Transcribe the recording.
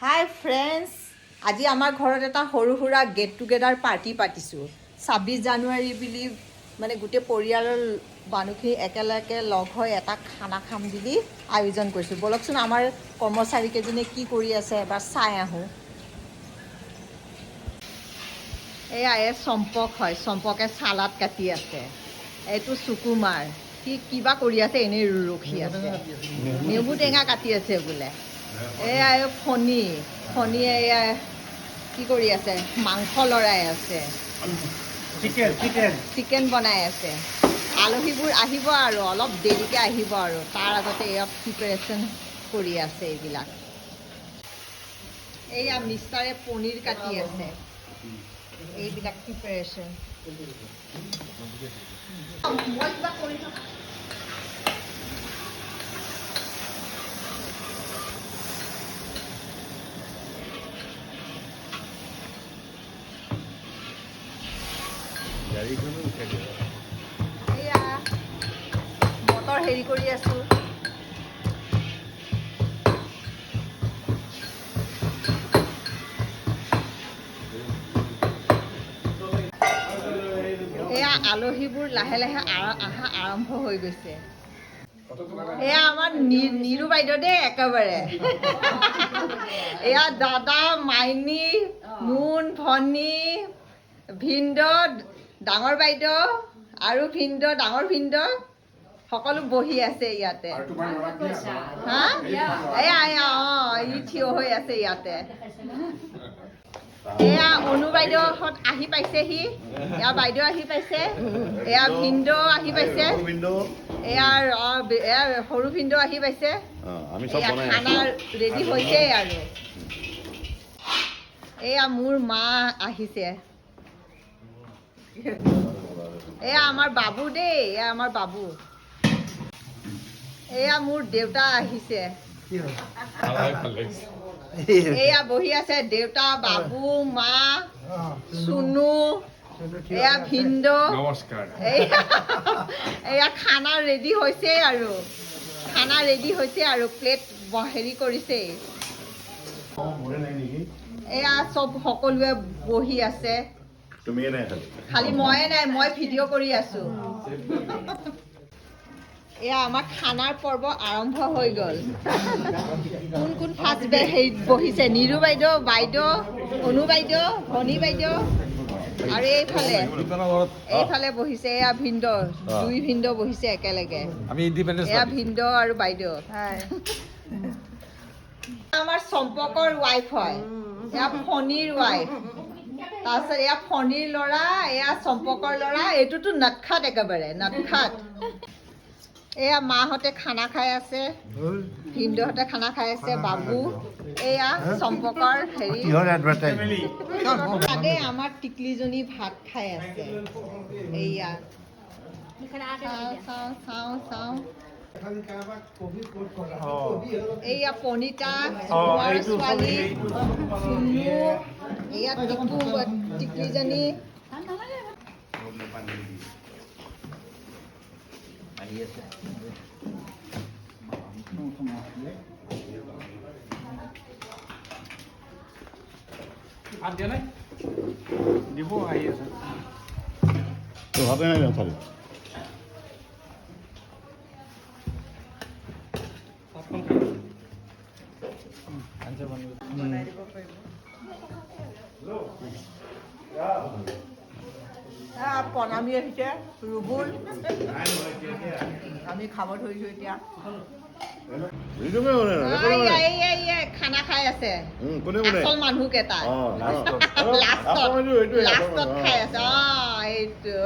হাই friends, আজি আমাৰ ঘৰত এটা সৰু সুৰা গেট টুগেডাৰ পাৰ্টি পাতিছোঁ। 26 জানুৱাৰী বুলি মানে গোটেই পৰিয়ালৰ মানুহখিনি একেলগে লগ হৈ এটা খানা খাম বুলি আয়োজন কৰিছোঁ। ব'লকচোন আমাৰ কৰ্মচাৰীকেইজনীয়ে কি কৰি আছে এবাৰ চাই আহোঁ। এয়া চম্পক হয়, চম্পকে চালাড কাটি আছে। এইটো সুকুমাৰ, সি কিবা কৰি আছে, এনেই ৰখি আছে। নেমু টেঙা কাটি আছে বোলে। এয়া ফণীয়ে এয়া কি কৰি আছে, মাংস লৰাই আছে, চিকেন বনাই আছে। আলহীবোৰ আহিব আৰু অলপ দেৰিকৈ আহিব আৰু তাৰ আগতে এয়া প্ৰিপেৰেশ্যন কৰি আছে এইবিলাক। এয়া মিষ্টাৰে পনীৰ কাটি আছে, এইবিলাক প্ৰিপেৰেশ্যন। মই কিবা কৰি থকা এয়া মটৰ হেৰি কৰি আছোঁ। এয়া আলহীবোৰ লাহে লাহে অহা আৰম্ভ হৈ গৈছে। এয়া আমাৰ নীৰু বাইদেউ দেই, একেবাৰে এয়া দাদা, মাইনী, মুন, ভনী, ভিনদেউ, ডাঙৰ বাইদেউ আৰু ভিনদেউ, ডাঙৰ ভিনদেউ সকলো বহি আছে ইয়াতে। হা এয়া ই থিয় হৈ আছে ইয়াতে। এয়া অনু বাইদেউহঁত আহি পাইছেহি, এয়া বাইদেউ আহি পাইছে, এয়া ভিনদেউ আহি পাইছে, এয়া সৰু ভিনদেউ আহি পাইছে। এয়া খানা ৰেডি হৈছে আৰু এয়া মোৰ মা আহিছে। এয়া আমাৰ বাবু দেই, এয়া আমাৰ বাবু। এয়া মোৰ দেউতা আহিছে। এয়া বহি আছে দেউতা, বাবু, মা, চুনু, এয়া ভিনদেউ। এয়া খানা ৰেডি হৈছে আৰু প্লেট হেৰি কৰিছে। এয়া চব সকলোৱে বহি আছে, খালি ময়ে নাই, মই ভিডিঅ' কৰি আছো। এয়া আমাৰ খানাৰ পৰ্ব আৰম্ভ হৈ গ'ল। কোন ফাৰ্ষ্ট হেৰিত বহিছে? নীৰু বাইদেউ, অনু বাইদেউ, ভনী বাইদেউ আৰু এইফালে বহিছে এয়া ভিনদেউ, দুই ভিনদেউ বহিছে একেলগে। এয়া ভিনদেউ আৰু বাইদেউ। আমাৰ চম্পকৰ ৱাইফ হয়, এয়া ফণীৰ ৱাইফ। তাৰপিছত এয়া ফণীৰ ল'ৰা, এয়া চম্পকৰ ল'ৰা, এইটোতো নটখাট, একেবাৰে নটখাট। এয়া মাহঁতে খানা খাই আছে, ভিনদেউহঁতে খানা খাই আছে, বাবু। এয়া চম্পকৰ হেৰি তাতে আমাৰ টিকলিজনী ভাত খাই আছে। এয়া চাওঁ এয়া পনিতা, কুমাৰ ছোৱালী, চুনু, এয়া টিকলিজনী। দিব আহি আছে। প্ৰণামী আহিছে, ৰুবুল। আমি খাব ধৰিছোঁ এতিয়া। খানা খাই আছে আচল মানুহকেইটা, লাষ্টত খাই আছে। এইটো